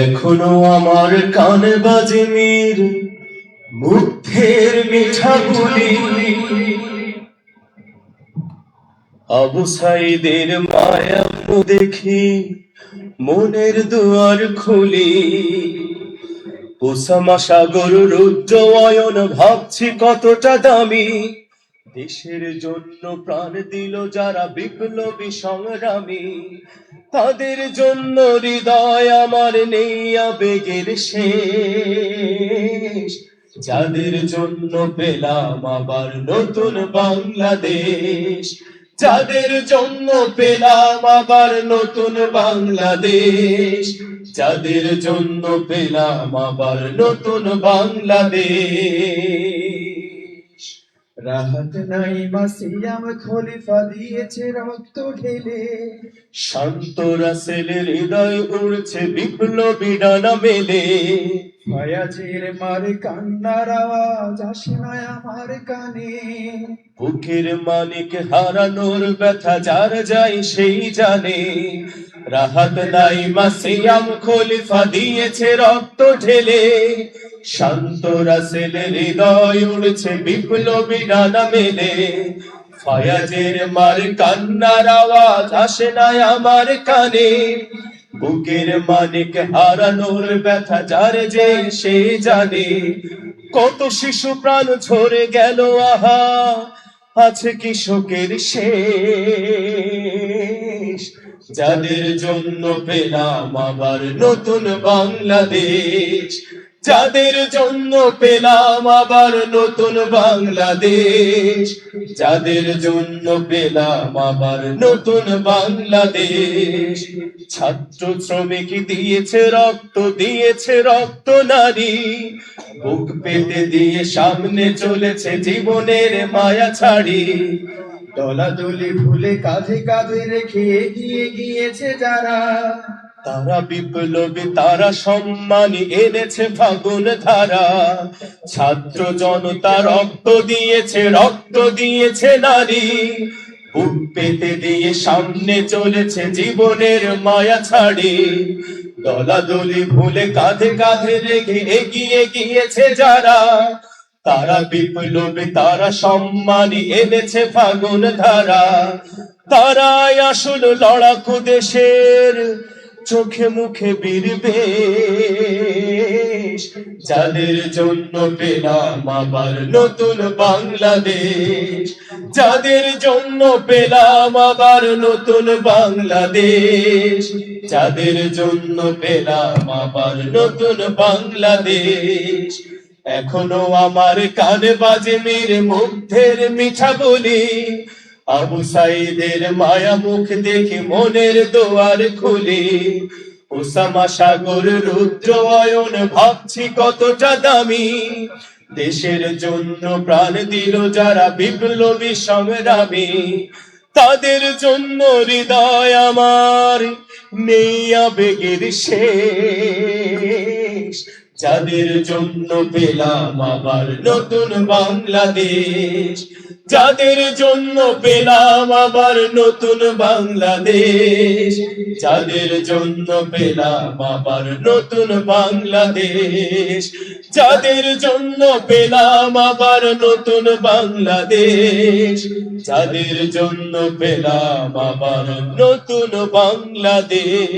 এখনো আমার কানে বাজে মীর মুগ্ধের মিঠা বুলি, আবু সাইদের মায়া দেখি মনের দুয়ার খুলি। ওসামা সাগর রুদ্র অয়ন ভাবছি কতটা দামি, দেশের জন্য প্রাণ দিল যারা বিপ্লবী সংগ্রামী। তাদের জন্য হৃদয় আমার নেই আবেগের শেষ, যাদের জন্য পেলাম আবার নতুন বাংলাদেশ, যাদের জন্য পেলাম আবার নতুন বাংলাদেশ, যাদের জন্য পেলাম আবার নতুন বাংলাদেশ। রাহাত নাইমা সিয়াম খলিফা দিয়েছে রক্ত ঢেলে, শান্ত রাসেলের হৃদয় উড়ছে বিপ্লবী ডানা মেলে। ফয়াজের মারে কান্নার আওয়াজ আসে না আমার কানে, বুকের মানিক হারানোর ব্যথা যার যায় সেই জানে। রাহাত নাইমা সিয়াম খলিফা দিয়েছে রক্ত ঢেলে, শান্ত রাসেলের হৃদয় উড়ছে বিপ্লবী ডানা মেলে। ফয়াজের মার কান্নার আওয়াজ আসে না আমার কানে, বুকের মানিক হারানোর ব্যথা যার যে সে জানে। কত শিশু প্রাণ ঝরে গেল আহা, আছে কি শোকের শেষ, যাদের জন্য পেলাম আবার নতুন বাংলাদেশ, যাদের জন্য পেলাম আবার নতুন বাংলাদেশ, যাদের জন্য পেলাম আবার নতুন বাংলাদেশ। ছাত্র শ্রমিক দিয়েছে রক্ত নারী, বুক পেতে দিয়ে সামনে চলেছে জীবনের মায়া ছাড়ি। দলাদলি ভুলে কাঁধে কাঁধে রেখে এগিয়ে গিয়েছে যারা, তারা বিপ্লবী, তারা সম্মানী এনেছে ফাগুন ধারা। ছাত্র জনতা রক্ত দিয়েছে নারী, বুক পেতে দিয়ে সামনে চলেছে জীবনের মায়া ছাড়ি। দলাদলি ভুলে কাঁধে কাঁধে রেখে এগিয়ে গিয়েছে যারা, তারা বিপ্লবী, তারা সম্মানী এনেছে ফাগুন ধারা। তারাই আসল লড়াকু দেশের, চোখে মুখে বীর বেশ, যাদের জন্য পেলাম আবার নতুন বাংলাদেশ, যাদের জন্য পেলাম আবার নতুন বাংলাদেশ, যাদের জন্য পেলাম আবার নতুন বাংলাদেশ। এখনো আমার কানে বাজে মীর মুগ্ধের মিঠা বলি, আবু সাইদের মায়া মুখ দেখে মনের দুয়ার খুলি। ওসামা সাগর রুদ্র অয়ন ভাবছি কতটা দামি, দেশের জন্য প্রাণ দিল যারা বিপ্লবী সংগ্রামী। তাদের জন্য হৃদয় আমার নেই আবেগের শেষ, যাদের জন্য পেলাম আবার নতুন বাংলাদেশ, যাদের জন্য পেলাম আবার নতুন বাংলাদেশ, যাদের জন্য পেলাম আবার নতুন বাংলাদেশ, যাদের জন্য পেলাম আবার নতুন বাংলাদেশ, যাদের জন্য পেলাম আবার নতুন বাংলাদেশ।